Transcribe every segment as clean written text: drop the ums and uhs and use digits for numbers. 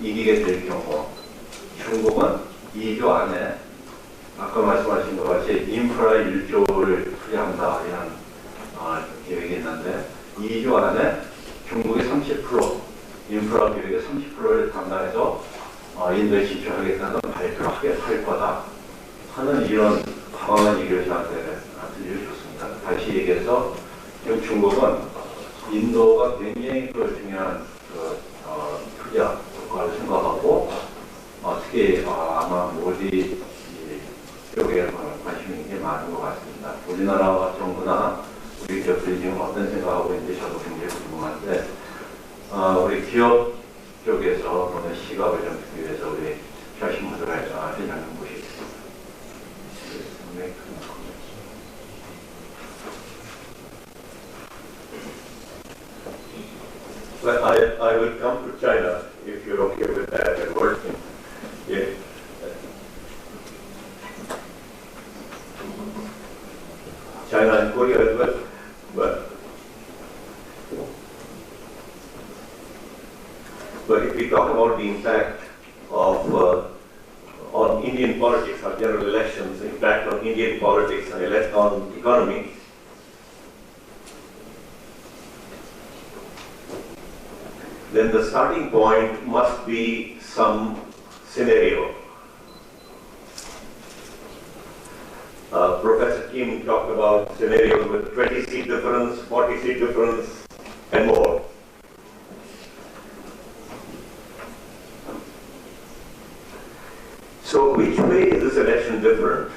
이기게 될 경우 중국은 2주 안에 아까 말씀하신 것 같이 인프라 1조를 투자한다 이런 계획이 있는데 2주 안에 중국의 30% 인프라 계획의 30%를 담당해서 인도에 진출하겠다는 발표를 할 거다 하는 이런 방안을 이걸 저한테 들려줬습니다. 다시 얘기해서 지금 중국은 인도가 굉장히 중요한 투자 국가를 생각하고 특히 아마 모디 쪽에 관심이 굉장히 많은 것 같습니다. 우리나라 정부나 우리 기업들이 지금 어떤 생각하고 있는지 저도 굉장히 궁금한데 우리 기업 쪽에서 오늘 시각을 좀 듣기 위해서 우리 하신 분들을 회장님 모시겠습니다. Well, I will come to China if you're okay with that and working. Yeah. China and Korea as well, but if we talk about the impact of on Indian politics, or general elections, impact on Indian politics and on economy, then the starting point must be some scenario. Professor Kim talked about scenarios with 20-seat difference, 40-seat difference, and more. So which way is this election different?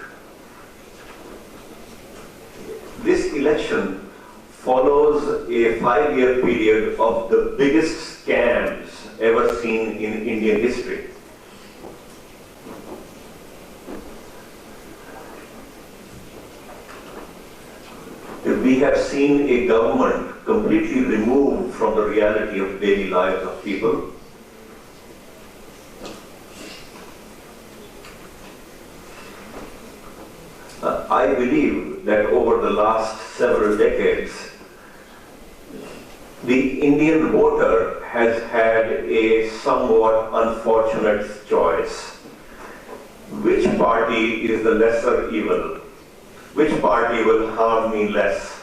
This election follows a 5-year period of the biggest scams ever seen in Indian history. We have seen a government completely removed from the reality of daily lives of people. I believe that over the last several decades, the Indian voter has had a somewhat unfortunate choice. Which party is the lesser evil? Which party will harm me less?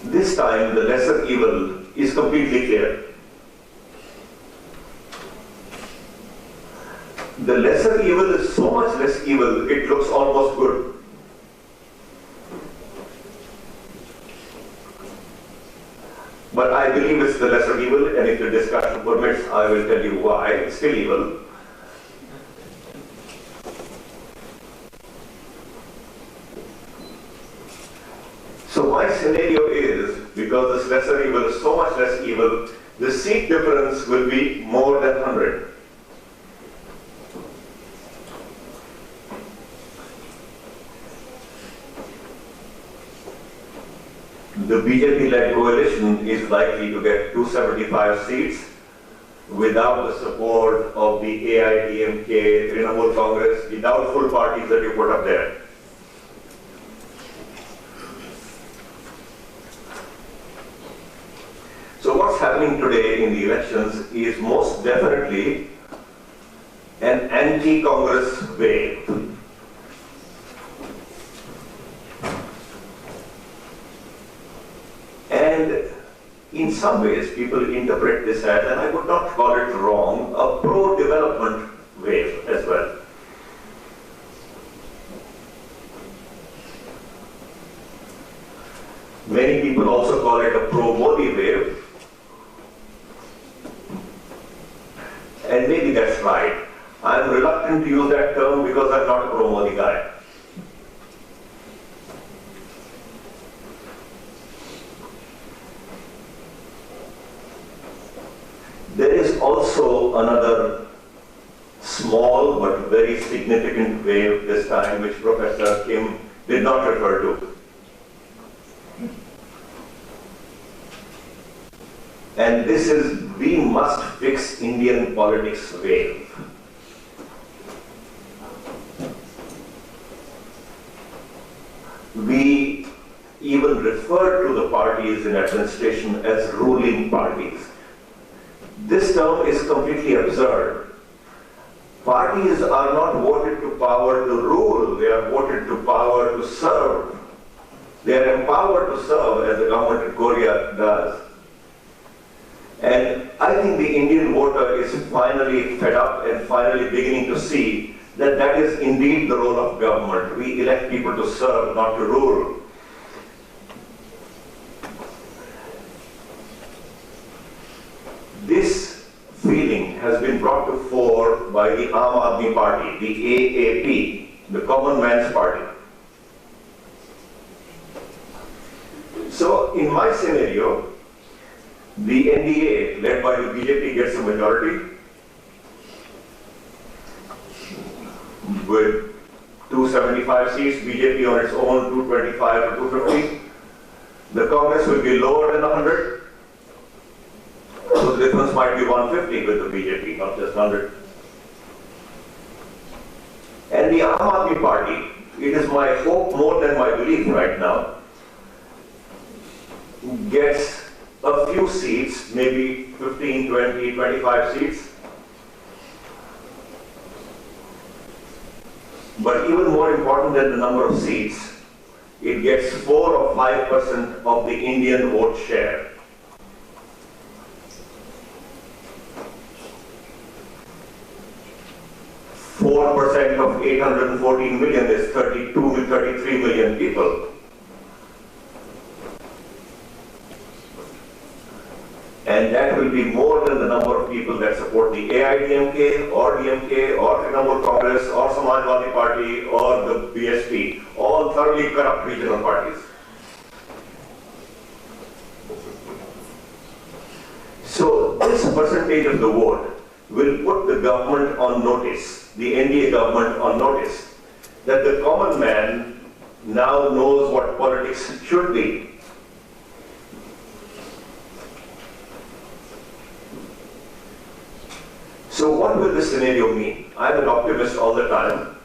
This time, the lesser evil is completely clear. The lesser evil is so much less evil, it looks almost good. But I believe it's the lesser evil, and if the discussion permits, I will tell you why it's still evil. So my scenario is, because this lesser evil is so much less evil, the seat difference will be more than 100. The BJP-led coalition is likely to get 275 seats without the support of the AIDMK, Trinamool Congress, the doubtful parties that you put up there. So what's happening today in the elections is most definitely an anti-Congress wave. And in some ways, people interpret this as, and I would not call it wrong, a pro-development wave as well. Many people also call it a pro-Modi wave. And maybe that's right. I'm reluctant to use that term because I'm not a pro-Modi guy. There is also another small but very significant wave this time, which Professor Kim did not refer to. And this is, we must fix Indian politics wave. We even refer to the party parties in administration as ruling parties. This term is completely absurd. Parties are not voted to power to rule, they are voted to power to serve. They are empowered to serve as the government in Korea does. And I think the Indian voter is finally fed up and finally beginning to see that that is indeed the role of government. We elect people to serve, not to rule. This feeling has been brought to fore by the Aam Aadmi Party, the AAP, the Common Man's Party. So in my scenario, the NDA led by the BJP gets a majority with 275 seats, BJP on its own 225 to 250. The Congress will be lower than 100. So the difference might be 150 with the BJP, not just 100. And the Aam Aadmi Party, it is my hope more than my belief right now, gets a few seats, maybe 15, 20, 25 seats. But even more important than the number of seats, it gets 4 or 5% of the Indian vote share. 4% of 814 million is 32 to 33 million people. And that will be more than the number of people that support the AIDMK or DMK or Trinamool Congress or Samajwadi Party or the BSP, all thoroughly corrupt regional parties. So this percentage of the vote will put the government on notice, the NDA government on notice, that the common man now knows what politics should be. So what will this scenario mean? I'm an optimist all the time.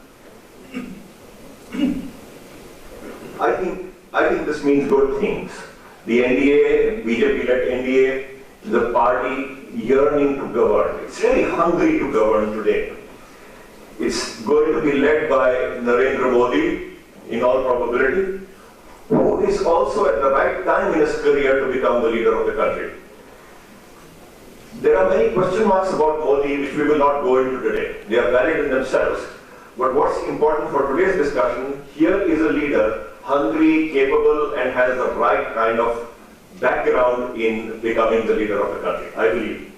I think this means good things. The NDA, BJP-led NDA, the party yearning to govern. It's really hungry to govern today. It's going to be led by Narendra Modi, in all probability, who is also at the right time in his career to become the leader of the country. There are many question marks about Modi which we will not go into today. They are valid in themselves. But what's important for today's discussion, here is a leader, hungry, capable, and has the right kind of background in becoming the leader of the country, I believe.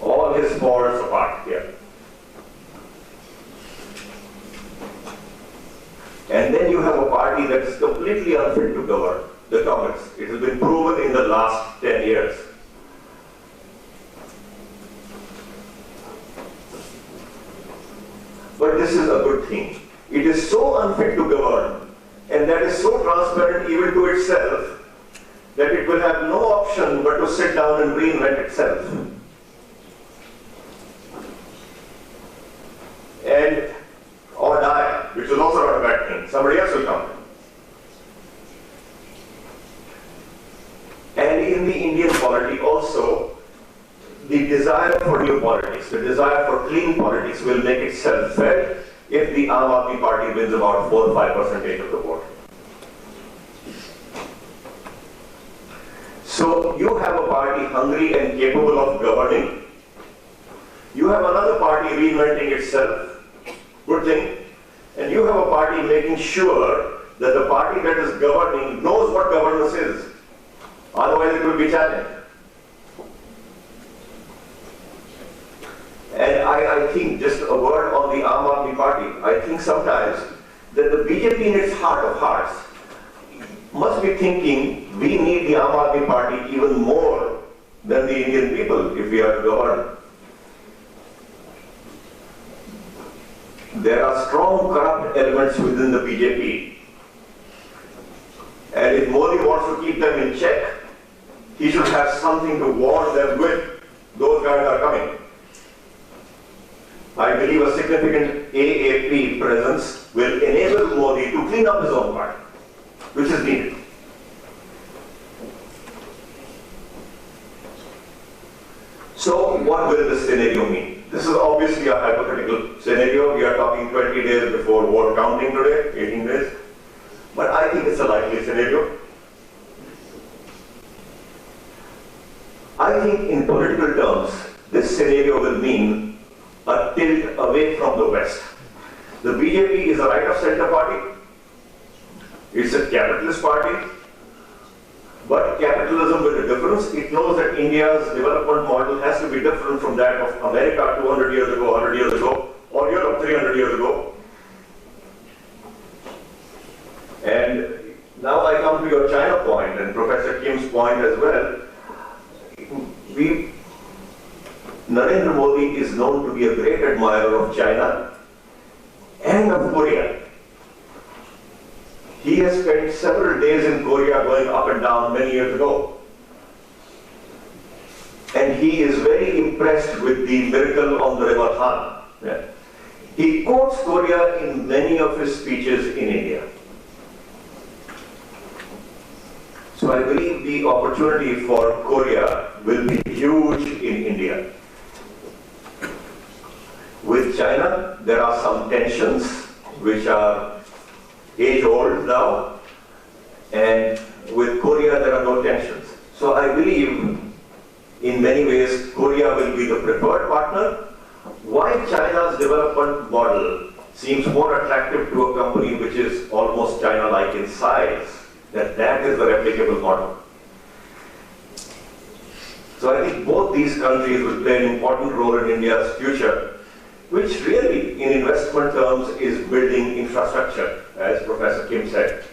All his faults apart here. And then you have a party that is completely unfit to govern, the Congress. It has been proven in the last 10 years. But this is a good thing. It is so unfit to govern, and that is so transparent even to itself, that it will have no option but to sit down and reinvent itself. And, or die, which is also not a bad thing. Somebody else will come. And in the Indian polity also, the desire for new politics, the desire for clean politics will make itself felt if the Aam Aadmi Party wins about 4 or 5% of the vote. So you have a party hungry and capable of governing. You have another party reinventing itself. Good thing. And you have a party making sure that the party that is governing knows what governance is. Otherwise it will be challenged. And I think, just a word on the Aam Aadmi Party, I think sometimes that the BJP in its heart of hearts must be thinking we need the Aam Aadmi Party even more than the Indian people if we are to govern. There are strong corrupt elements within the BJP. And if Modi wants to keep them in check, he should have something to warn them with. Those guys are coming. I believe a significant AAP presence will enable Modi to clean up his own party. which is needed. So what will this scenario mean? This is obviously a hypothetical scenario. We are talking 20 days before vote counting today, 18 days. But I think it's a likely scenario. I think in political terms, this scenario will mean a tilt away from the West. The BJP is a right-of-center party. It's a capitalist party. But capitalism with a difference. It knows that India's development model has to be different from that of America 200 years ago, 100 years ago, or Europe 300 years ago. And now I come to your China point and Professor Kim's point as well. Narendra Modi is known to be a great admirer of China and of Korea. He has spent several days in Korea going up and down many years ago. And he is very impressed with the miracle on the river Han. Yeah. He quotes Korea in many of his speeches in India. So I believe the opportunity for Korea will be huge in India. With China, there are some tensions which are age-old now, and with Korea there are no tensions. So I believe in many ways Korea will be the preferred partner, while China's development model seems more attractive to a company which is almost China-like in size, that is the replicable model. So I think both these countries will play an important role in India's future, which really, in investment terms, is building infrastructure, as Professor Kim said.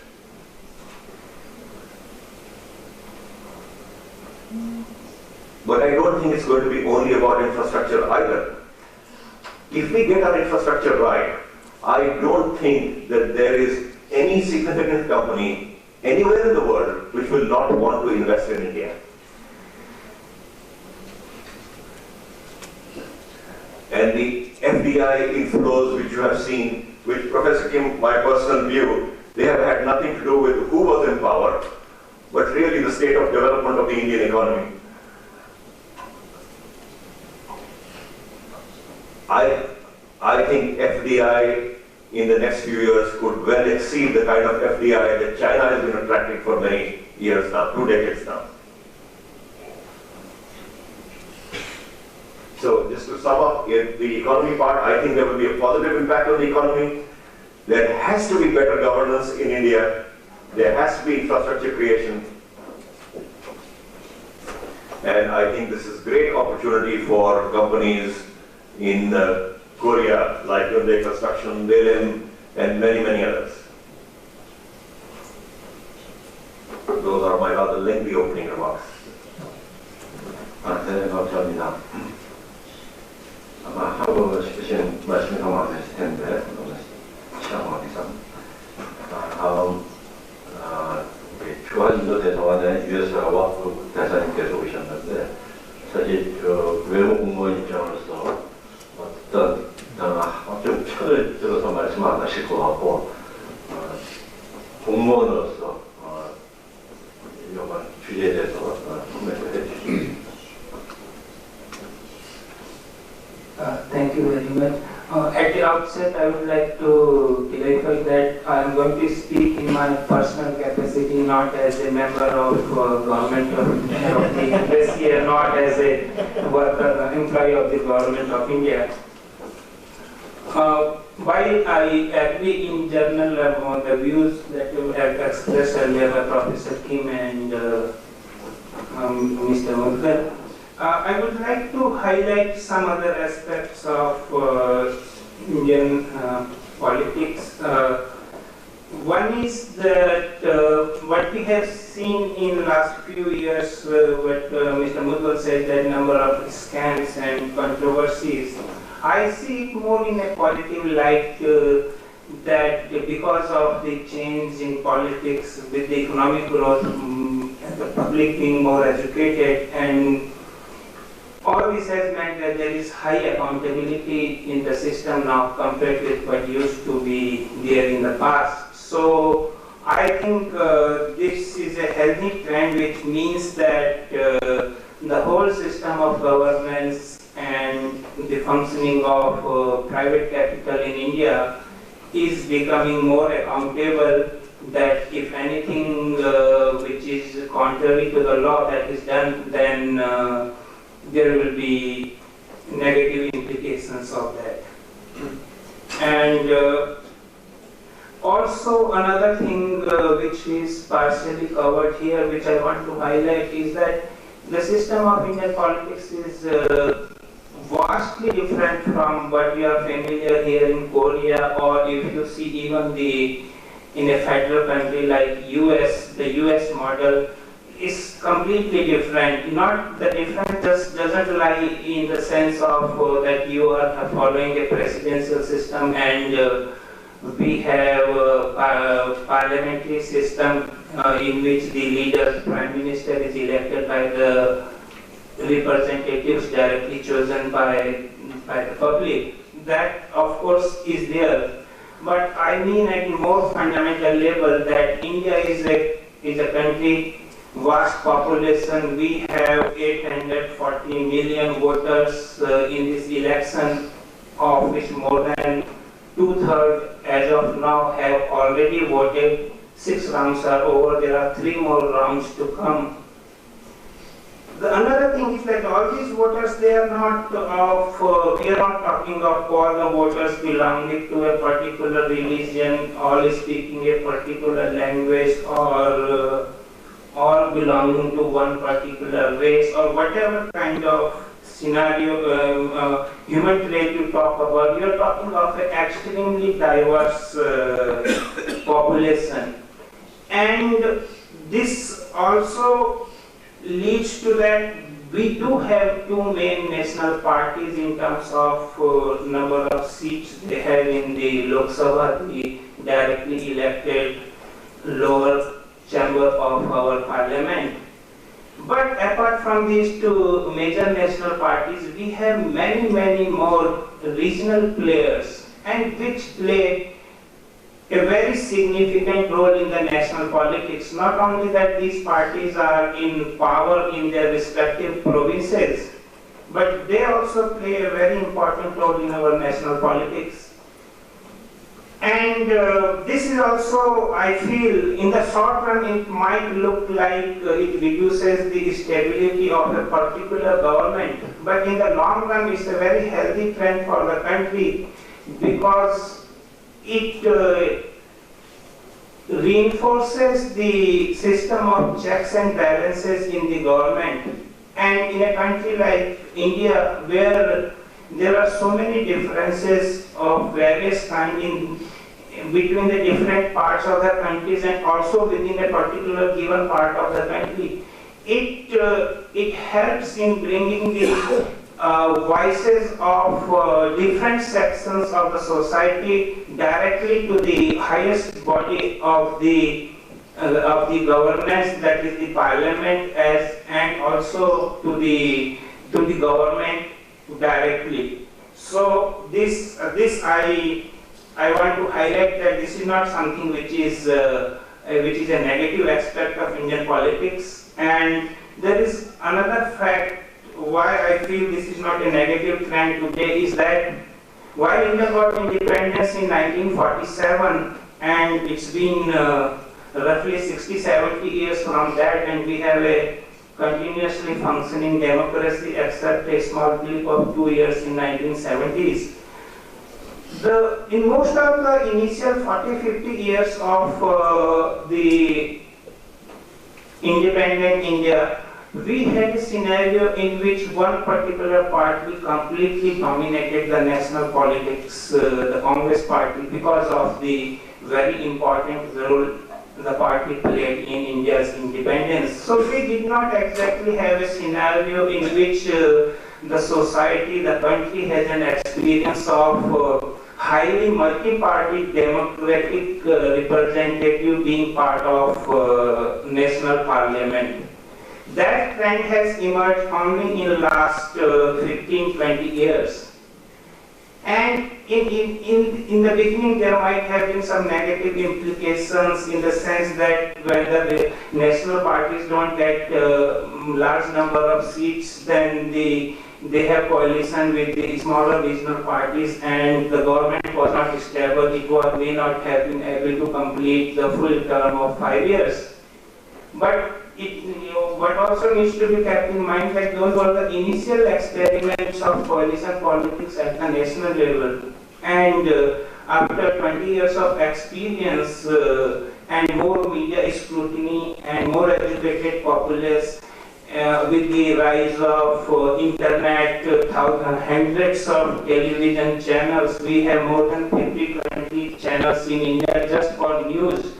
But I don't think it's going to be only about infrastructure either. If we get our infrastructure right, I don't think that there is any significant company anywhere in the world which will not want to invest in India. And the FDI inflows which you have seen, which Professor Kim, my personal view, they have had nothing to do with who was in power, but really the state of development of the Indian economy. I think FDI in the next few years could well exceed the kind of FDI that China has been attracting for many years now, 2 decades now. So just to sum up, in the economy part, I think there will be a positive impact on the economy. There has to be better governance in India. There has to be infrastructure creation. And I think this is great opportunity for companies in Korea, like Hyundai Construction, Delim, and many, many others. Those are my rather lengthy opening remarks. 네, 감사합니다. 아마 하고 싶으신 말씀이 너무 많으실 텐데 너무 시간 관계상 다음 우리 주한인도대사관의 유에스라와 대사님께서 오셨는데 사실 외무 공무원 입장으로서 어떤 좀 편을 들어서 말씀 안 하실 것 같고 공무원으로서 이번 주제에 대해서 코멘트를 해주십시오. Thank you very much. At the outset, I would like to clarify that I am going to speak in my personal capacity, not as a member of government of this year, not as a worker, employee of the government of India. While I agree in general on the views that you have expressed earlier by Professor Kim and Mr. Mudgal, I would like to highlight some other aspects of Indian politics. One is that what we have seen in last few years, what Mr. Mudgal said, that number of scams and controversies, I see it more in a positive light that because of the change in politics with the economic growth, the public being more educated, and all this has meant that there is high accountability in the system now compared with what used to be there in the past. So I think this is a healthy trend, which means that the whole system of governance and the functioning of private capital in India is becoming more accountable, that if anything which is contrary to the law that is done, then there will be negative implications of that. And also another thing which is partially covered here, which I want to highlight, is that the system of Indian politics is vastly different from what we are familiar here in Korea, or if you see even in a federal country like US, the US model is completely different. Not the difference just doesn't lie in the sense of that you are following a presidential system and we have a parliamentary system in which the leader, prime minister, is elected by the representatives directly chosen by the public. That of course is there, but I mean at more fundamental level that India is a country, vast population. We have 840 million voters in this election, of which more than 2/3 as of now have already voted. 6 rounds are over. There are 3 more rounds to come. Another thing is that all these voters, they are not we are not talking of all the voters belonging to a particular religion, all speaking a particular language, or all belonging to one particular race, or whatever kind of scenario, human trait you talk about. You are talking of an extremely diverse population. And this also leads to that we do have 2 main national parties in terms of number of seats they have in the Lok Sabha, the directly elected lower chamber of our parliament. But apart from these 2 major national parties, we have many more regional players, and which play a very significant role in the national politics. Not only that these parties are in power in their respective provinces, but they also play a very important role in our national politics. And this is also, I feel, in the short run it might look like it reduces the stability of a particular government, but in the long run it's a very healthy trend for the country, because it reinforces the system of checks and balances in the government. And in a country like India, where there are so many differences of various kinds between the different parts of the countries and also within a particular given part of the country, it helps in bringing the voices of different sections of the society directly to the highest body of the governance, that is the parliament, and also to the government directly. So this I want to highlight that this is not something which is a negative aspect of Indian politics. And there is another fact why I feel this is not a negative trend today, is that while India got independence in 1947, and it's been roughly 60-70 years from that, and we have a continuously functioning democracy except a small blip of 2 years in 1970s. In most of the initial 40-50 years of the independent India, we had a scenario in which one particular party completely dominated the national politics, the Congress party, because of the very important role the party played in India's independence. So we did not exactly have a scenario in which the society, the country has an experience of highly multi-party democratic representative being part of national parliament. That trend has emerged only in the last 15-20 years. And in the beginning, there might have been some negative implications in the sense that when the national parties don't get large number of seats, then they have coalition with the smaller regional parties, and the government was not stable. It may not have been able to complete the full term of 5 years. But what also needs to be kept in mind that those were the initial experiments of coalition politics at the national level. And after 20 years of experience and more media scrutiny and more educated populace, with the rise of internet, hundreds of television channels, we have more than 50-20 channels in India just for news.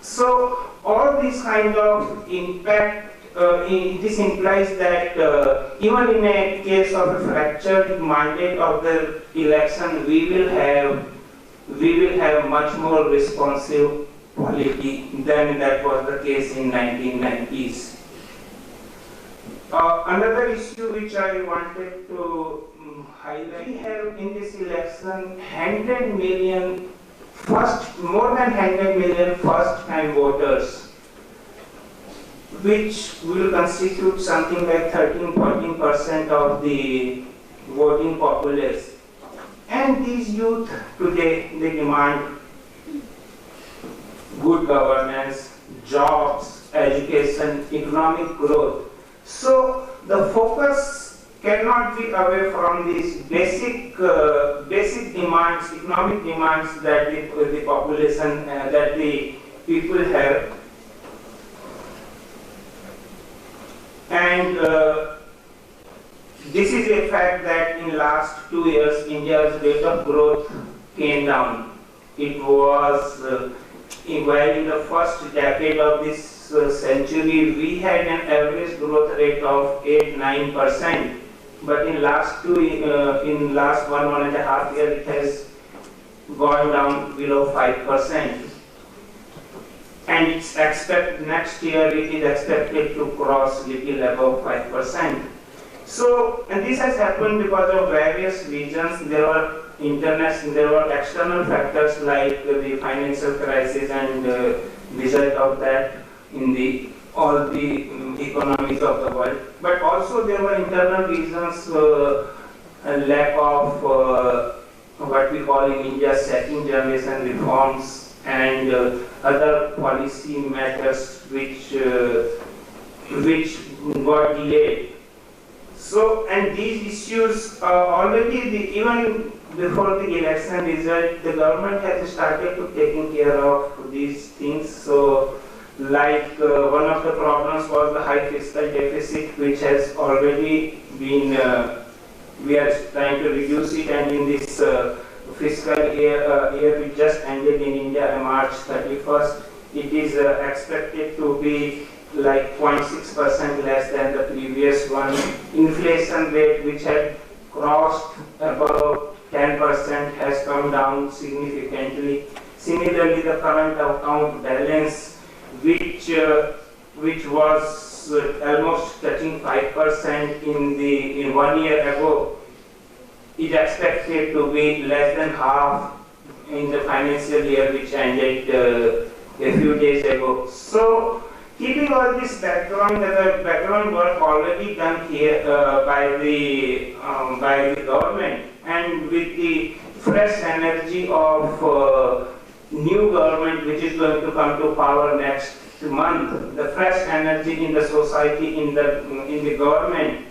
So all this kind of impact, this implies that even in a case of a fractured mandate of the election, we will have much more responsive polity than that was the case in 1990s. Another issue which I wanted to highlight, we have in this election 100 million more than 100 million first-time voters, which will constitute something like 13-14% of the voting populace. And these youth today, they demand good governance, jobs, education, economic growth. So the focus cannot be away from these basic demands, economic demands that the population, that the people have. And this is a fact that in last 2 years, India's rate of growth came down. It was, while in the first decade of this century, we had an average growth rate of 8-9%. But in last 1.5 years, it has gone down below 5%. And it's next year it is expected to cross little above 5%. So, and this has happened because of various reasons. There were external factors like the financial crisis and result of that in all the economies of the world. But also there were internal reasons, a lack of what we call in India second generation reforms and other policy matters which got delayed. So, and these issues already, even before the election result, the government has started to taking care of these things. So, like one of the problems was the high fiscal deficit, which has already been, we are trying to reduce it, and in this fiscal year which just ended in India on March 31st, it is expected to be like 0.6% less than the previous one. Inflation rate, which had crossed above 10%, has come down significantly. Similarly, the current account balance, which was almost touching 5% in 1 year ago, is expected to be less than half in the financial year which ended a few days ago. So, keeping all this background, the background work already done here by the government, and with the fresh energy of new government which is going to come to power next month, the fresh energy in the society, in the government,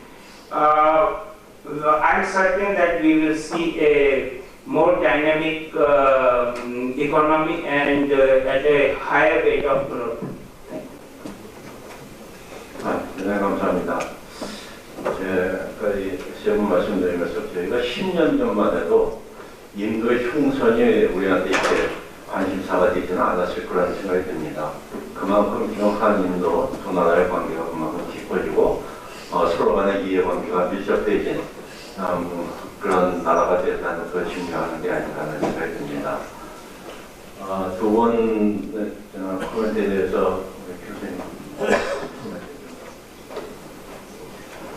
I'm certain that we will see a more dynamic economy and at a higher rate of growth. 네, 감사합니다. 제가 세 분 말씀드리면서 저희가 10년 전만 해도 인도의 총선이 우리한테 이렇게 관심사가 되지는 않았을 거라는 생각이 듭니다. 그만큼 정확한 인도 두 나라의 관계가 그만큼 깊어지고 서로 간의 이해관계가 밀접해진 그런 나라가 됐다는 걸 증명하는 게 아닌가 하는 생각이 듭니다. 두 번 코멘트에 대해서 교수님.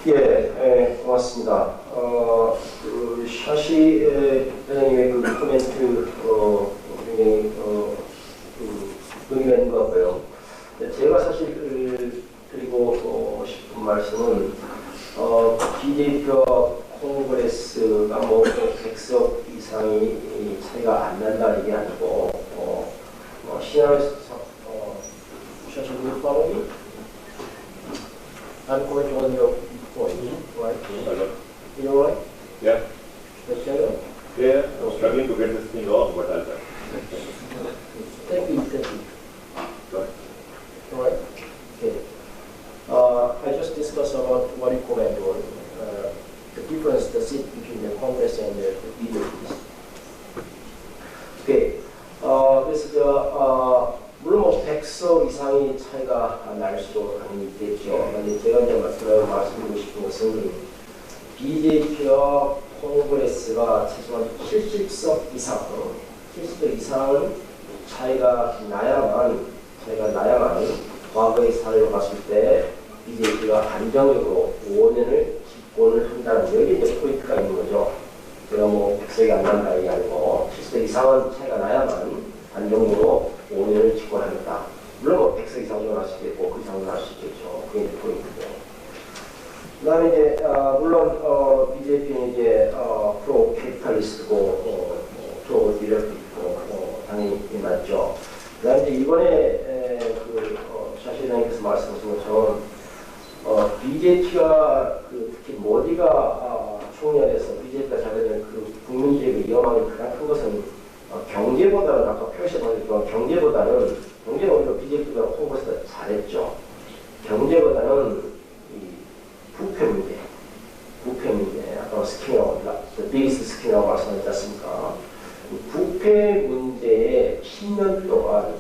예, 고맙습니다. 샤시 회장님의 그 코멘트 굉장히 의미가 있는 것 같고요. 제가 사실 드리고 싶은 말씀은 BJP와 콩그레스가 뭐 100석 이상이 차이가 안 난다는 게 아니고 시나리오에서 샤시 will follow me? I'm going on your point, right? You all right? Yeah. Let's get it? Yeah, I'm struggling to get this thing off, but I'll try. Thank you. Go ahead. All right? Okay. I just discussed about what you comment on the difference, the seat between the Congress and the BJP. Okay. 그래서 물론 뭐 100석 이상의 차이가 날 수도 당연히 있겠죠. 그런데 제가 이제 말씀드리고 싶은 것은 BJP와 콩그레스가 최소한 70석 이상은 차이가 나야만 과거의 사례로 봤을 때 BJP가 안정적으로 5년을 집권을 한다는 여기 이제 포인트가 있는 거죠. 제가 뭐 100석이 안 난다 이게 아니고 70석 이상은 차이가 나야만 안정적으로 5년을 집권하겠다. 물론 뭐 100석 이상도 날 수 있겠고 그 이상도 날 수 있겠죠. 그게 이제 포인트죠. 그 다음에 이제 물론 BJP는 이제 프로 캐피탈리스트고 프로 디렉트고 당연히 맞죠. 그 다음에 이제 이번에 샤시장님께서 말씀하신 것처럼 BJP가 특히 모디가 총리에서 BJP가 자기들 그 국민적인 위험함이 가장 큰 것은 경제보다는 아까 표시해보니까 경제는 오히려 BJP가 콩그레스가 잘했죠. 경제보다는 부패 문제, 아까 스킨이라고, the biggest 스킨이라고 말씀하셨지 않습니까? 부패 문제에 10년 동안,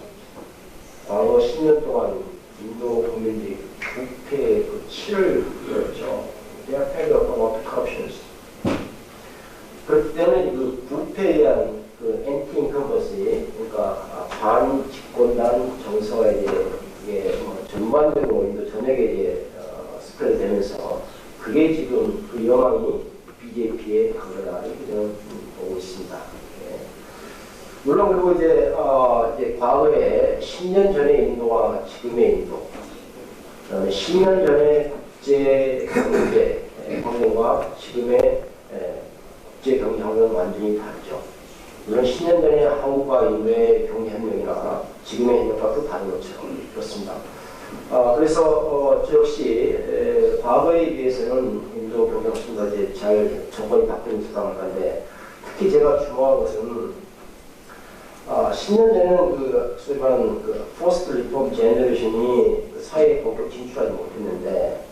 과거 10년 동안 인도 국민들이 부패의 그 치를 입었죠. They are fed up about corruptions. 그렇기 때문에 그 부패에 대한 그 엔티 인컴버시, 그러니까 반집권단 정서가 이게 뭐 전반적으로 인도 전역에 이제 스프레드 되면서 그게 지금 그 영향이 BJP에 강하다 이렇게 저는 보고 있습니다. 네. 물론 그리고 이제 과거에 10년 전의 인도와 지금의 인도, 그다음에 10년 전의 국제 경제 환경과 지금의 국제 경제 환경은 완전히 다르죠. 물론 10년 전에 한국과 인도의 경제 협력이나 지금의 협력과 또 다른 것처럼 그렇습니다. 그래서 저 역시 과거에 비해서는 인도 경제가 이제 잘 정권이 바뀌는 수당을 하는데 특히 제가 주목한 것은 10년 전에는 그 소위 말하는 그 포스트 리폼 제너레이션이 사회에 본격 진출하지 못했는데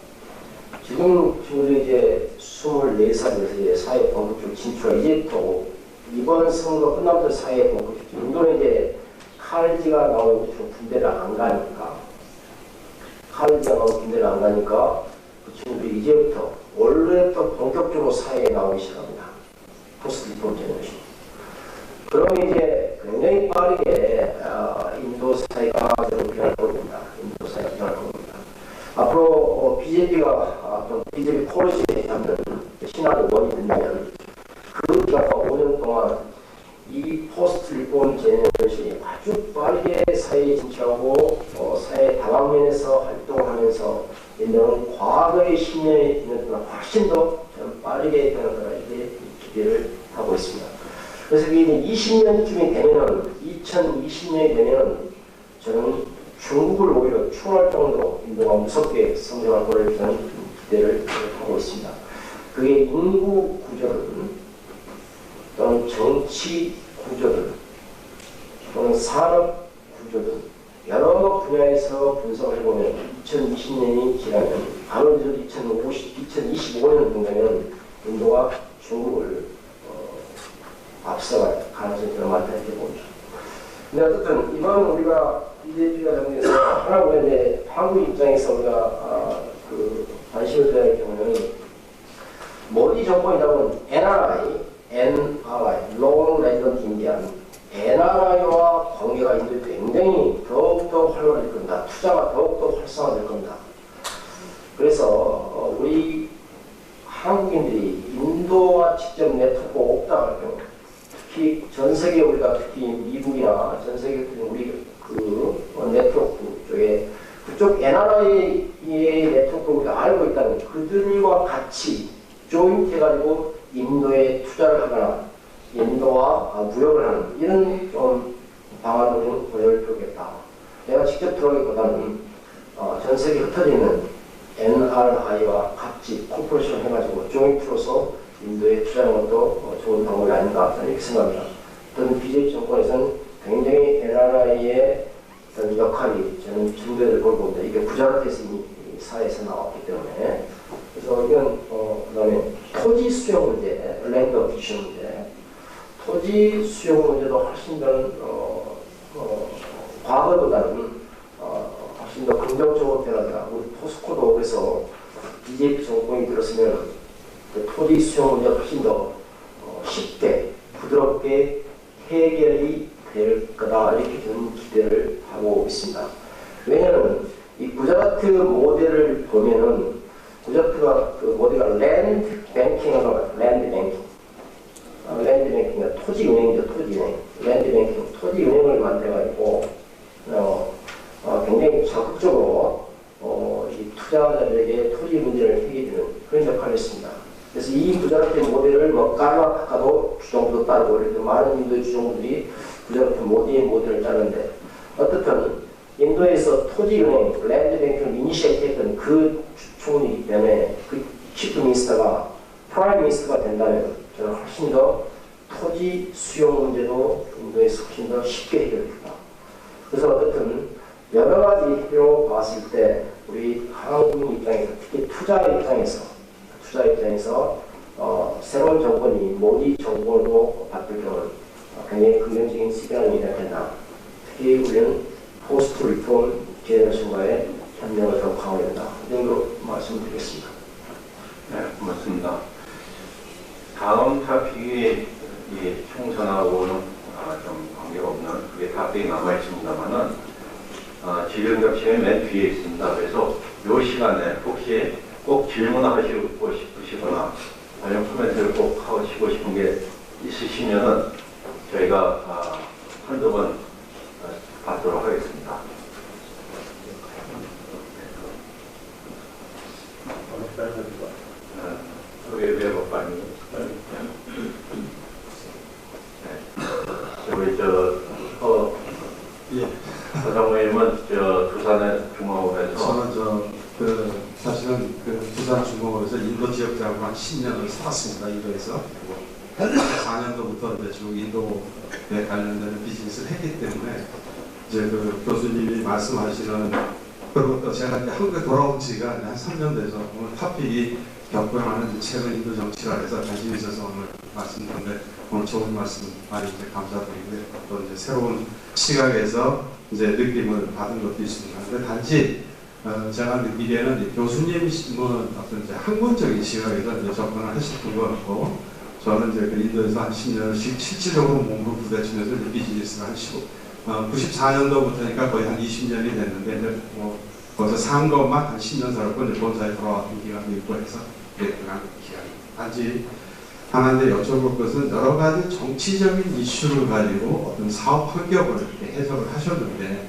지금 친구들이 이제 24살에서 이제 사회에 본격적으로 진출하 이제부터 이번 선거 끝나부터 사회에 본격적으로 인도는 이제 칼지가 나오고 군대를 안 가니까 그 친구들이 이제부터 원래부터 본격적으로 사회에 나오기 시작합니다. 포스트 리폼 제너레이션. 그러면 이제 굉장히 빠르게 인도 사회가 변할 겁니다. 앞으로 BJP가 BJP 콜리시에 하면 신화의 원이 된다면 그 기간 5년 동안 이 포스트 리폼 제너레이션이 아주 빠르게 사회에 진출하고 사회 다방면에서 활동하면서 인도는 과거의 10년이 있는 동안 훨씬 더 빠르게 변할 거라 이렇게 기대를 하고 있습니다. 그래서 이게 20년쯤이 되면은 2020년이 되면은 저는 중국을 오히려 추월할 정도로 인도가 무섭게 성장할 거를 저는 기대를 하고 있습니다. 그게 인구 구조든 또는 정치 구조든 또는 산업 구조든 여러 분야에서 분석을 해보면 2020년이 지나면 아무래도 2025년 된다면 인도가 중국을 앞서갈 가능성이 더 많다 이렇게 봅니다. 근데 어쨌든 이번 우리가 BJP가 정해서 하나고 이제 한국 입장에서 우리가 그 관심을 드려야 할 경우는 모디 정권이라면 NRI, Long Resident Indian, NRI와 관계가 인도에 굉장히 더욱더 활발해질 겁니다. 투자가 더욱더 활성화될 겁니다. 그래서 우리 한국 한국인들이 인도와 직접 네트워크가 없다 할 경우, 특히 전 세계 우리가 특히 미국이나 전 세계 우리 그 네트워크 쪽에 그쪽 NRI의 네트워크를 우리가 알고 있다는 그들과 같이 조인트 해가지고 인도에 투자를 하거나 인도와 무역을 하는 이런 좀 방안을 보여줄 필요가 있다. 내가 직접 들어가기보다는 전 세계 흩어져 있는 NRI와 같이 코퍼레이션 해가지고 조인트로서 인도에 투자하는 것도 좋은 방법이 아닌가 저는 이렇게 생각합니다. 어떤 BJ 정권에서는 굉장히 NRI의 어떤 역할이 저는 중대를 걸고 있는데 이게 구자라트에서 이미 사회에서 나왔기 때문에 그래서 이건 그다음에 토지 수용 문제, 랜드 어피션 문제, 토지 수용 문제도 훨씬 더 과거보다는 훨씬 더 긍정적으로 변한다. 우리 포스코도 그래서 BJP 정권이 들었으면 그 토지 수용 문제가 훨씬 더 쉽게 부드럽게 해결이 될 거다 이렇게 저는 기대를 하고 있습니다. 왜냐하면 이 구자라트 모델을 보면은 구자라트가 그 모델가 랜드 뱅킹이라고 해요. 랜드 뱅킹. 랜드 뱅킹이 토지 은행이죠. 토지 은행. 랜드 뱅킹. 토지 은행을 만들어가지고 굉장히 적극적으로 이 투자자들에게 토지 문제를 해결하는 그런 역할을 했습니다. 그래서 이 구자라트 모델을 까르마카도 주정부도 따르고 이렇게 많은 인도의 주정부들이 구자라트 모델을 따르는데 어떻든 인도에서 토지은행, 랜드뱅킹을 이니시에이트했던 그 총리이기 때문에 그 치프 미니스터가 프라임 미니스터가 된다면 저는 훨씬 더 토지 수용 문제도 인도에서 훨씬 더 쉽게 해결됩니다. 그래서 어떻든 여러 가지 해결로 봤을 때 우리 한국인 입장에서 특히 투자 입장에서 새로운 정권이 모디 정권으로 바뀔 경우는 굉장히 긍정적인 시그널이 된다. 특히 우리는 포스트 리폼 제너레이션과의 협력을 더 강화해야 된다. 이 정도로 말씀드리겠습니다. 네, 고맙습니다. 다음 토픽이 이 총선하고는 좀 관계가 없는 그게 답변이 남아있습니다만은 질의응답시간이 맨 뒤에 있습니다. 그래서 이 시간에 혹시 꼭 질문하시고 싶으시거나 관련 코멘트를 꼭 하시고 싶은 게 있으시면은 저희가 한두 번 받도록 하겠습니다. 왜 빨리? 우리 서장모님은 두산의 중공업에서 저는 사실은 두산 중공업에서 인도 지역장으로 한 10년을 살았습니다. 인도에서 4년도부터 이제 쭉 인도에 관련된 비즈니스를 했기 때문에 이제 그 교수님이 말씀하시는 그리고 또 제가 이제 한국에 돌아온 지가 한 3년 돼서 오늘 토픽이 격변하는 최근 인도 정치라 해서 관심 있어서 오늘 말씀드렸는데 오늘 좋은 말씀 많이 이제 감사드리고요. 또 이제 새로운 시각에서 이제 느낌을 받은 것도 있습니다. 근데 단지 제가 느끼기에는 교수님은 어떤 이제 학문적인 시각에서 이제 접근을 하셨던 것 같고 저는 이제 그 인도에서 한 10년씩 실질적으로 몸으로 부딪히면서 비즈니스를 하시고 94년도부터니까 거의 한 20년이 됐는데 이제 거기서 산 것만 한 10년 살았고 이제 본사에 돌아왔던 기간도 있고 해서 그런 기간입니다. 단지 하나 이제 여쭤볼 것은 여러 가지 정치적인 이슈를 가지고 어떤 사업 환경을 이렇게 해석을 하셨는데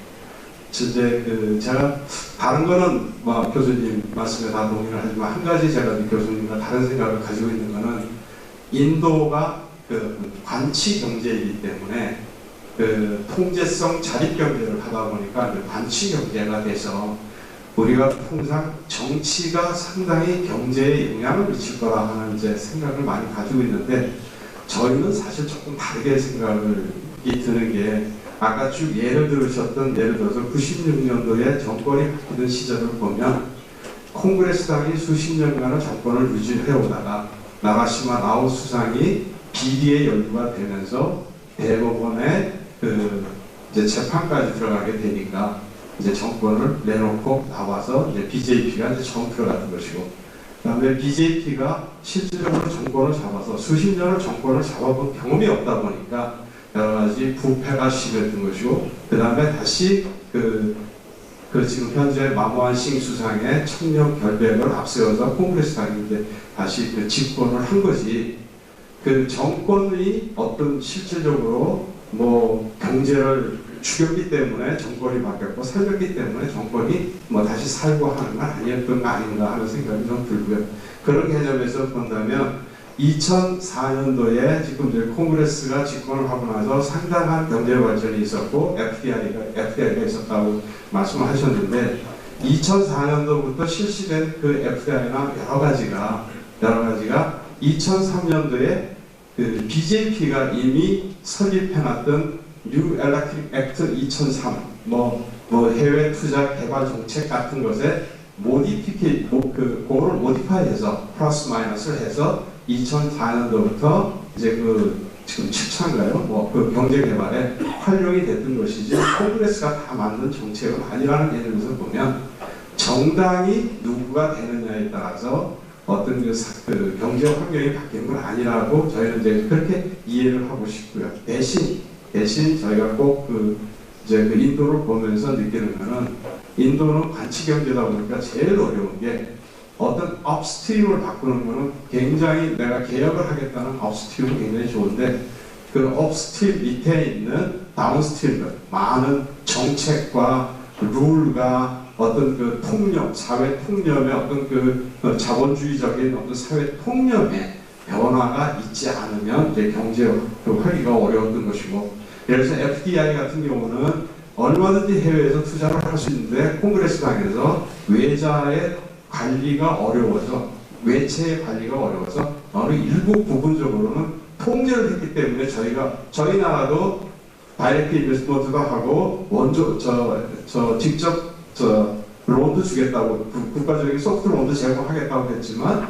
이제 제가 다른 거는 교수님 말씀에 다 동의를 하지만 한 가지 제가 교수님과 다른 생각을 가지고 있는 거는 인도가 관치 경제이기 때문에 통제성 자립 경제를 하다 보니까 관치 경제가 돼서 우리가 항상 정치가 상당히 경제에 영향을 미칠 거라 하는 이제 생각을 많이 가지고 있는데 저희는 사실 조금 다르게 생각이 드는 게 아까 쭉 예를 들으셨던 예를 들어서 96년도에 정권이 바뀌던 시절을 보면 콩그레스당이 수십 년간의 정권을 유지해 오다가 나가시마 나오 수상이 비리의 연루가 되면서 대법원에 이제 재판까지 들어가게 되니까 이제 정권을 내놓고 나와서 이제 BJP가 이제 처음 들어갔던 것이고, 그다음에 BJP가 실질적으로 정권을 잡아서 수십 년을 정권을 잡아본 경험이 없다 보니까 여러 가지 부패가 심했던 것이고, 그다음에 다시 그 지금 현재 만모한싱 수상의 청렴 결백을 앞세워서 콩그레스당이 이제 다시 그 집권을 한 것이 그 정권이 어떤 실질적으로 뭐 경제를 죽였기 때문에 정권이 바뀌었고 살렸기 때문에 정권이 뭐 다시 살고 하는 건 아니었던 거 아닌가 하는 생각이 좀 들고요. 그런 개념에서 본다면 2004년도에 지금 이제 콩그레스가 집권을 하고 나서 상당한 경제 발전이 있었고 FDI가 있었다고 말씀하셨는데 2004년도부터 실시된 그 FDI나 여러 가지가 2003년도에 그 BJP가 이미 설립해놨던 New Electric Act 2003 뭐 해외 투자 개발 정책 같은 것에 그거를 모디파이해서 플러스 마이너스를 해서 2004년도부터 이제 그 지금 7차인가요? 그 경제 개발에 활용이 됐던 것이지 콩그레스가 다 만든 정책은 아니라는 개념에서 보면 정당이 누구가 되느냐에 따라서 어떤 그 경제 환경이 바뀌는 건 아니라고 저희는 이제 그렇게 이해를 하고 싶고요. 대신 저희가 꼭 이제 그 인도를 보면서 느끼는 거는 인도는 관치 경제다 보니까 제일 어려운 게 어떤 업스트림을 바꾸는 거는 굉장히 내가 개혁을 하겠다는 업스트림은 굉장히 좋은데 그 업스트림 밑에 있는 다운스트림들 많은 정책과 룰과 어떤 그 통념, 사회 통념의 어떤 그 자본주의적인 어떤 사회 통념의 변화가 있지 않으면 이제 경제 하기가 어려웠던 것이고 그래서 FDI 같은 경우는 얼마든지 해외에서 투자를 할 수 있는데 콩그레스당에서 외자의 관리가 어려워서 외채의 관리가 어려워서 어느 일부 부분적으로는 통제를 했기 때문에 저희 나라도 다이렉트 인베스트먼트도 하고 원조 직접 론도 주겠다고 국가적인 소프트 론도 제공하겠다고 했지만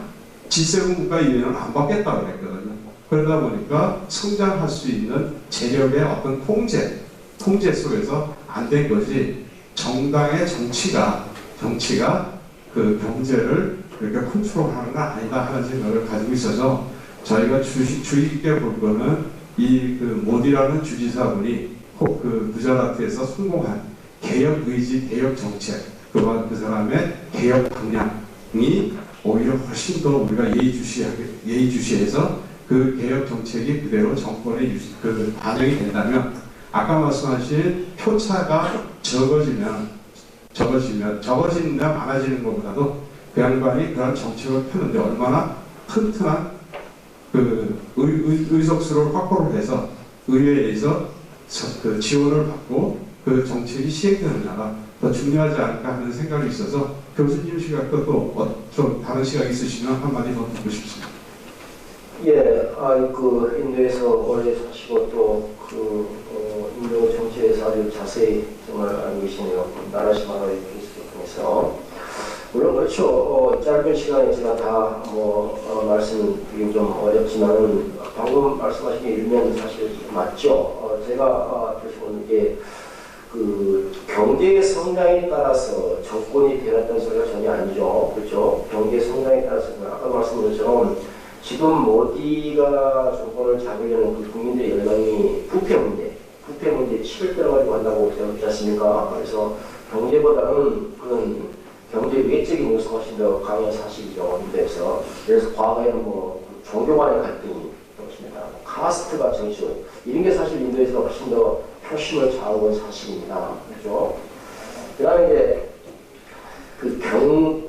G7 국가 이외에는 안 받겠다고 했거든요. 그러다 보니까 성장할 수 있는 재력의 어떤 통제 속에서 안 된 것이 정당의 정치가 그 경제를 이렇게 컨트롤하는 건 아니다 하는 생각을 가지고 있어서 저희가 주의 깊게 볼 거는 이 그 모디라는 주지사분이 그 구자라트에서 성공한 개혁 의지, 개혁 정책, 그 사람의 개혁 방향이 오히려 훨씬 더 우리가 예의주시해서 그 개혁 정책이 그대로 정권에 그 반영이 된다면 아까 말씀하신 표차가 적어지면 많아지는 것보다도 그 양반이 그런 정책을 펴는데 얼마나 튼튼한 그 의석수를 확보를 해서 의회에서 그 지원을 받고 그 정책이 시행되느냐가 더 중요하지 않을까 하는 생각이 있어서 교수님 시각도 또 좀 다른 시각이 있으시면 한마디 더 듣고 싶습니다. 예, 그 인도에서 오래 사시고 또 인도 정치에서 아주 자세히 정말 알고 계시네요. 나라시 말을 통해서 물론 그렇죠. 짧은 시간에 제가 다 말씀드리기 좀 어렵지만은 방금 말씀하신 게 일면 사실 맞죠. 제가 보시는 게 그 경제의 성장에 따라서 정권이 되었다는 소리가 전혀 아니죠. 그렇죠. 경제 성장에 따라서 아까 말씀드린 것처럼 지금 모디가 정권을 잡으려는 그 국민들의 열망이 부패 문제 치를 들어가지고 한다고 생각하지 않습니까? 그래서 경제보다는 그런 경제 외적인 요소가 훨씬 더 강한 사실이죠. 인도에서. 그래서 과거에는 종교 간의 갈등이 있습니다. 카스트가 정치적 이런 게 사실 인도에서 훨씬 더 표심을 좌우한 사실입니다. 그렇죠? 그 다음에 이제 그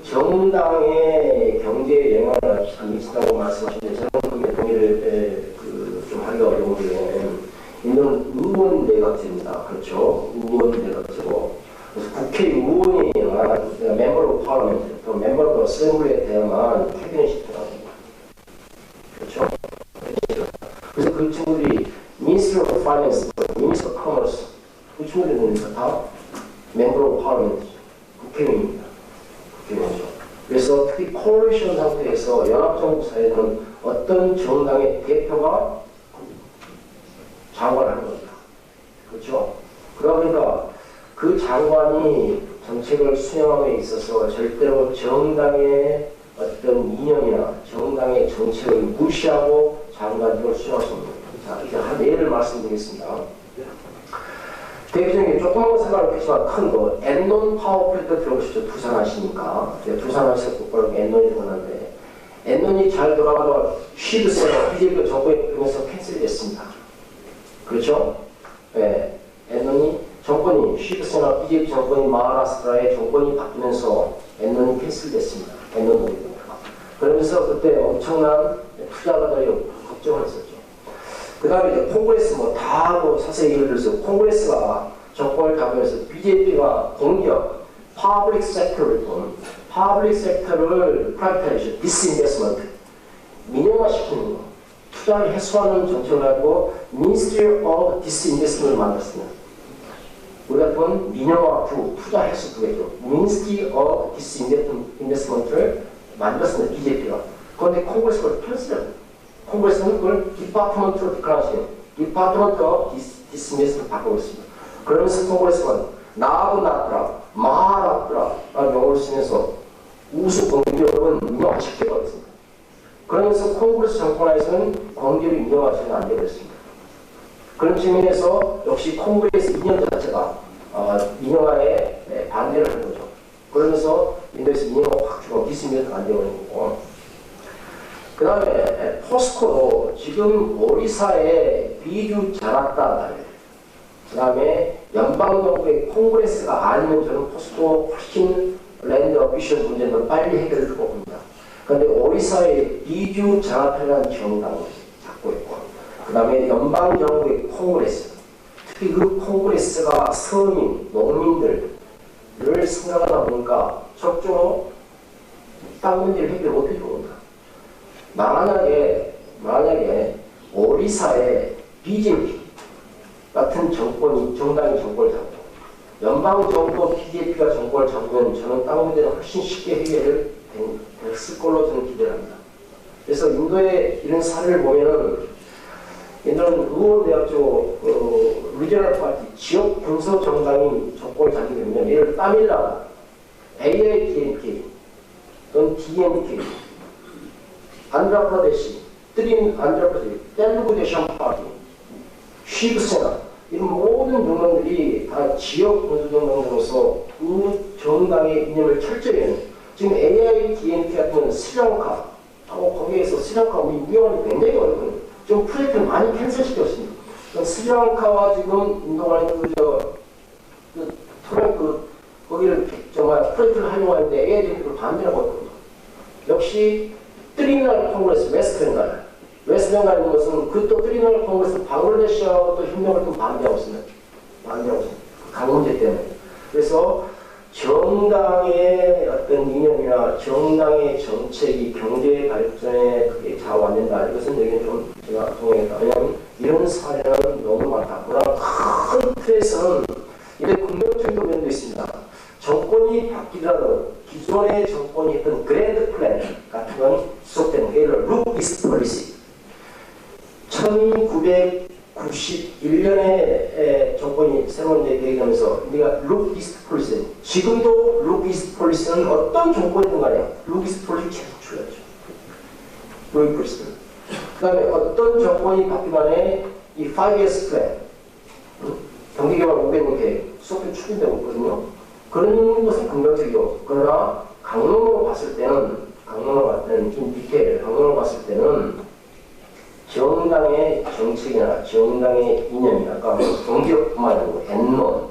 정당의 경제에 영향을 미친다고 말씀하시는데 저는 그 동의를 좀 하기가 어려운 게 인도는 의원 내각제입니다. 그렇죠? 의원 내각제고 그래서 국회의원에 의한 멤버 오브 파라멘트 또 멤버 오브 어셈블리에 대한 캐비닛이 들어갑니다. 그렇죠? 그래서 그 친구들이 Minister of Finance, Minister of Commerce 그 친구들은 다 멤버 오브 파라멘트 국회의원입니다. 국회의원이죠. 그래서 특히 콜리션 상태에서 연합정부 사회는 어떤 정당의 대표가 장관하는 겁니다. 그렇죠? 그러니까 그 장관이 정책을 수행함에 있어서 절대로 정당의 어떤 이념이나 정당의 정책을 무시하고 장관직을 수행할 수 없는 겁니다. 자, 이제 한 예를 말씀드리겠습니다. 대표적인 게 조그만 생각하겠지만 큰 거, 엔논 파워플랜트 들어보시죠. 두산 아시니까. 두산 아시고 그걸 엔논이 들어가는데, 엔논이 잘 돌아가다가 쉬드세가 BJP 정권에 들면서 캔슬됐습니다. 그렇죠? 네. 엔논이 정권이 쉬드세나 BJP 정권이 마하라스트라의 정권이 바뀌면서 엔논이 캔슬됐습니다. 엔논 노리가. 그러면서 그때 엄청난 투자가들이 걱정을 했었죠. 그 다음에 이제 콩그레스 뭐 다 하고 자세히 예를 들어서 콩그레스가 정권을 잡으면서 BJP가 공격, public sector reform, public sector를 프라이빗라이제이션, 디스인베스트먼트, 민영화시키는 거, 투자를 해소하는 정책을 가지고 Ministry of Disinvestment을 만들었습니다. 우리가 본 민영화부, 투자 해소부겠죠. Ministry of Disinvestment를 만들었습니다. BJP가. 그런데 콩그레스가 펼치려고. 콩그레스는 그걸 디파트먼트로 디클라시해요. 디파트먼트 of 디스인베스트먼트 바꾸고 있습니다. 그러면서 콩그레스가 나브나트라, 마하라트라라는 용어를 쓰면서 우수 공기업은 민영화시키려고 했습니다. 그러면서 콩그레스 정권에서는 공기업이 민영화시키면 안 되고 있습니다. 그런 측면에서 역시 콩그레스 이념 자체가 민영화에 반대를 하는 거죠. 그러면서 인도에서 민영화가 확 주고 디스인베스트가 안 되고 있는 거고. 그 다음에 포스코도 지금 오리사에 비주 자라다, 그 다음에 연방정부의 콩그레스가 아니면 저는 포스코 훨씬 랜드 어피션 문제는 빨리 해결을 하고 봅니다. 그런데 오리사의 비주 자라다라는 정당을 잡고 있고, 그 다음에 연방정부의 콩그레스, 특히 그 콩그레스가 서민, 농민들을 생각하다 보니까 적극적으로 땅 문제를 해결 못해주고 옵니다. 만약에 오리사에 BJP 같은 정당이 정권을 잡고 연방정부 BJP가 정권을 잡으면 저는 땅 문제는 훨씬 쉽게 해결됐을 걸로 저는 기대를 합니다. 그래서 인도의 이런 사례를 보면은 인도는 의원대학 쪽 리저널 파티 지역 군소 정당이 정권을 잡게 되면 예를 따밀나루 AIDMK 또는 DMK 안드라프라데시, 안드라프라데시, 텔루구데션 파티, 시브세나 이런 모든 정당들이 다 지역 군소 정당으로서 그 정당의 이념을 철저히 해요. 지금 AIDMK 같은 경우는 스리랑카하고 거기에서 스리랑카 우리 위원이 굉장히 어렵거든요. 지금 프로젝트를 많이 캔슬시켰습니다. 스리랑카와 지금 인도 간의 거기를 정말 프로젝트를 하려고 하는데 AIDMK를 반대하고 있거든요. 역시 트리니달 콩그레스, 웨스트ben갈 있는 것은 그 또 트리니달 콩그레스 방글라데시하고 또 협력을 좀 반대하고 있습니다. 강 문제 때문에. 그래서 정당의 어떤 이념이나 정당의 정책이 경제 발전에 그게 좌우 안 된다. 이것은 여기는 좀 제가 동의합니다. 왜냐하면 이런 사례는 너무 많다. 그러나 큰 틀에서는 이런 긍정적인 면도 있습니다. 정권이 바뀌더라도 기존의 정권이 했던 그랜드 플랜 같은 건 지속되는 예를 들어 룩 이스트 폴리시 1991년에 정권이 새로운 계획하면서 우리가 룩 이스트 폴리시 지금도 룩 이스트 폴리시는 어떤 정권이든 간에 룩 이스트 폴리시 계속 줄였죠. 룩 이스트 그 다음에 어떤 정권이 바뀌만에 이 5years 플랜 경기개발 500년 계획 수업이 추진되고 있거든요. 그런 것은 긍정적이고, 그러나 강론으로 봤을 때는 좀 디테일, 강론으로 봤을 때는 정당의 정책이나 정당의 이념이나 아까 공기업뿐만 아니고 엔론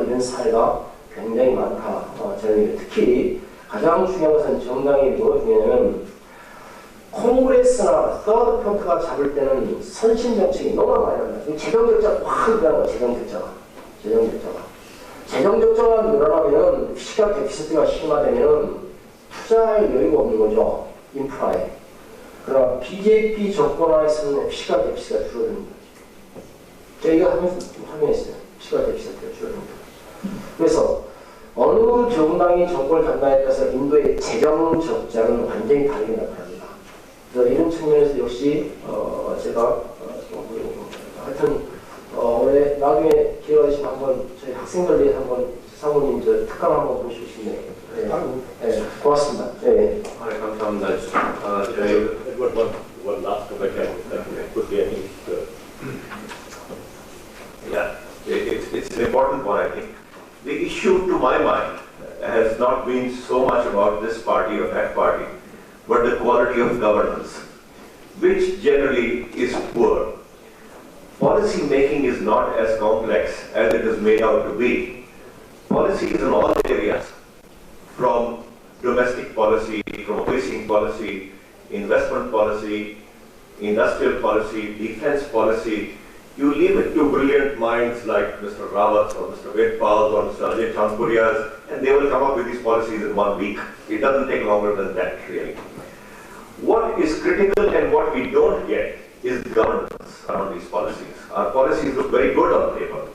이런 사례가 굉장히 많다. 저는 특히 가장 중요한 것은 정당의 뭐가 중요하냐면 콩그레스나 서드 프론트가 잡을 때는 선심 정책이 너무 많이 나옵니다. 재정 적자가 확 늘어나는 거예요. 재정 적자가 늘어나면 피스칼 데피시트가 심화되면 투자할 여유가 없는 거죠. 인프라에. 그러나 BJP 정권하에서는 피스칼 데피시트가 줄어듭니다. 저희가 확인했어요. 피스칼 데피시트가 줄어듭니다. 그래서 어느 정당이 정권을 담당에 따라서 인도의 재정 적자는 완전히 다르게 나타납니다. 그래서 이런 측면에서 역시 제가 하여튼 올해 나중에 기회가 되시면 한번 저희 학생들 위해 한번 사모님 저 특강 한번 보시고 싶네요. 네, 고맙습니다. 네. 감사합니다. 저희 one last comment. Could be, I think, yeah, it's an important one, I think. The issue, to my mind, has not been so much about this party or that party, but the quality of governance, which generally is poor. Policy making is not as complex as it is made out to be. Policy is in all areas, from domestic policy, from policing policy, investment policy, industrial policy, defense policy. You leave it to brilliant minds like Mr. Rawat or Mr. Vedpal or Mr. Ajay Chankurias, and they will come up with these policies in 1 week. It doesn't take longer than that, really. What is critical and what we don't get is governance around these policies. Our policies look very good on paper.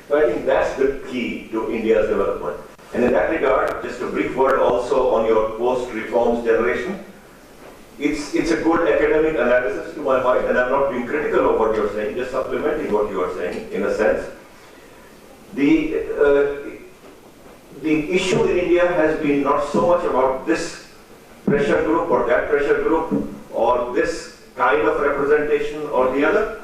So I think that's the key to India's development. And in that regard, just a brief word also on your post-reforms generation. It's a good academic analysis to my mind, and I'm not being critical of what you're saying, just supplementing what you are saying, in a sense. The issue in India has been not so much about this pressure group or that pressure group or this kind of representation or the other.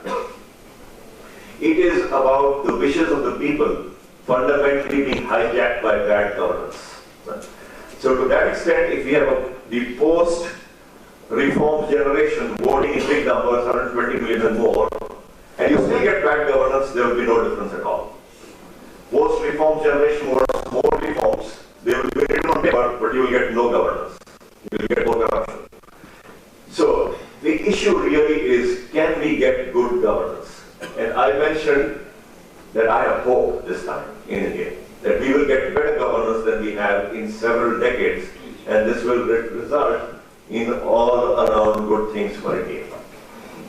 It is about the wishes of the people fundamentally being hijacked by bad governance. So to that extent, if we have the post-reforms generation voting in big numbers, 120 million and more, and you still get bad governance, there will be no difference at all. Post-reforms generation wants more reforms, they will be written on paper, but you will get no governance. You will get more corruption. So the issue really is, can we get good governance? And I mentioned that I have hope this time in India, that we will get better governance than we have in several decades, and this will result in all around good things for India.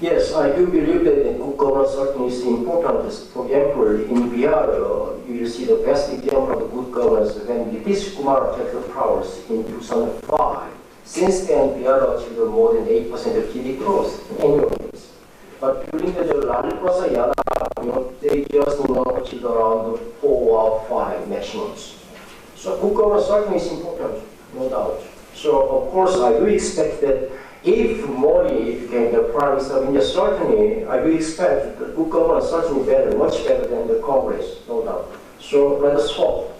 Yes, I do believe that good governance certainly is important. For example, in Bihar, you will see the best example of good governance when Nitish Kumar took the powers in 2005. Since then, Bihar achieved more than 8% of GDP growth annually. But during the Lalu Prasad Yadav, they just achieved around 4 or 5 maximums. So good governance certainly is important, no doubt. So of course, I do expect that if Modi became the Prime Minister of India, certainly I do expect that good governance certainly better, much better than the Congress, no doubt. So let us hope.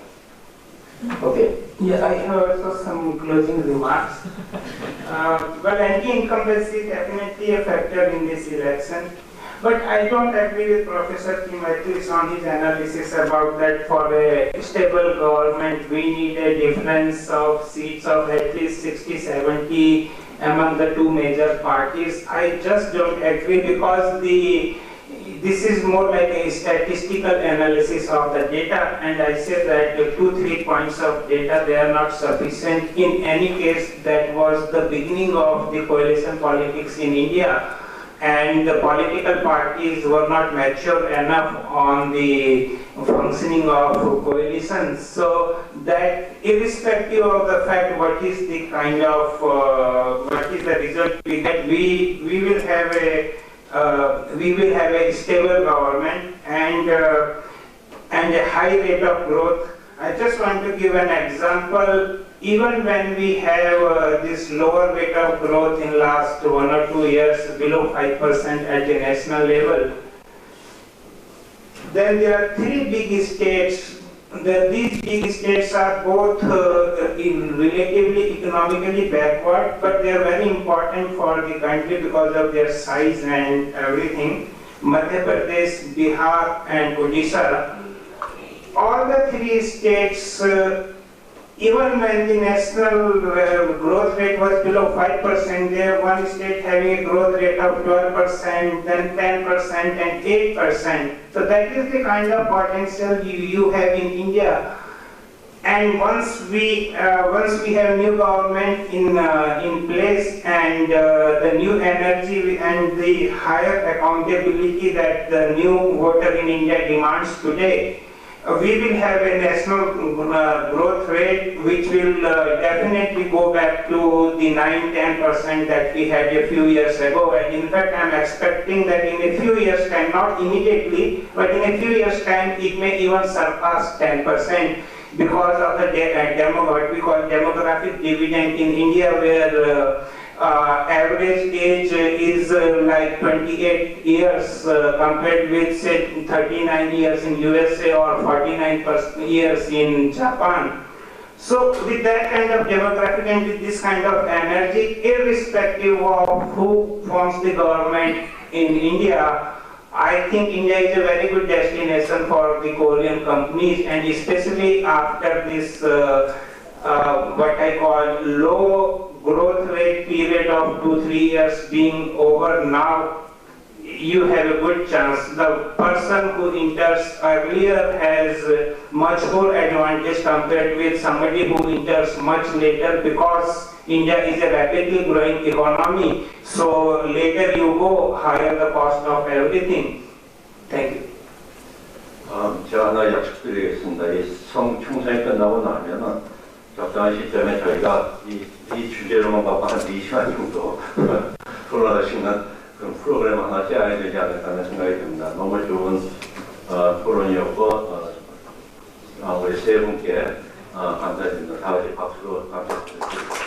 Okay. Yeah, I have also some closing remarks. Well, anti-incumbency is definitely a factor in this election. But I don't agree with Professor Kimatis on his analysis about that for a stable government, we need a difference of seats of at least 60-70 among the two major parties. I just don't agree because this is more like a statistical analysis of the data, and I said that the 2-3 points of data, they are not sufficient. In any case, that was the beginning of the coalition politics in India, and the political parties were not mature enough on the functioning of coalitions. So that irrespective of the fact what is the kind of, what is the result we get, we will have a stable government and a high rate of growth. I just want to give an example. Even when we have this lower rate of growth in last 1 or 2 years, below 5% at the national level, then there are 3 big states. These big states are both relatively economically backward, but they are very important for the country because of their size and everything. Madhya Pradesh, Bihar and Odisha. All the 3 states, even when the national growth rate was below 5%, there one state having a growth rate of 12%, then 10% and 8%. So that is the kind of potential you have in India. And once we have new government in place and the new energy and the higher accountability that the new voter in India demands today, we will have a national growth rate which will definitely go back to the 9-10% that we had a few years ago. And in fact, I am expecting that in a few years' time, not immediately, but in a few years' time, it may even surpass 10% because of the what we call demographic dividend in India, where average age is like like 28 years compared with say 39 years in USA or 49 years in Japan. So with that kind of demographic and with this kind of energy, irrespective of who forms the government in India, I think India is a very good destination for the Korean companies, and especially after this what I call low growth rate period of 2-3 years being over now, you have a good chance. The person who enters earlier has much more advantage compared with somebody who enters much later, because India is a rapidly growing economy. So later you go, higher the cost of everything. Thank you. 제가 하나 약속드리겠습니다. 이 총선이 끝나고 나면은 적당한 시점에 저희가 이 주제로만 갖고 한 2시간 정도 토론할 수 있는 그런 프로그램 하나 짜야 되지 않을까 하는 생각이 듭니다. 너무 좋은 토론이었고 우리 세 분께 감사드립니다. 다 같이 박수로 감사드립니다.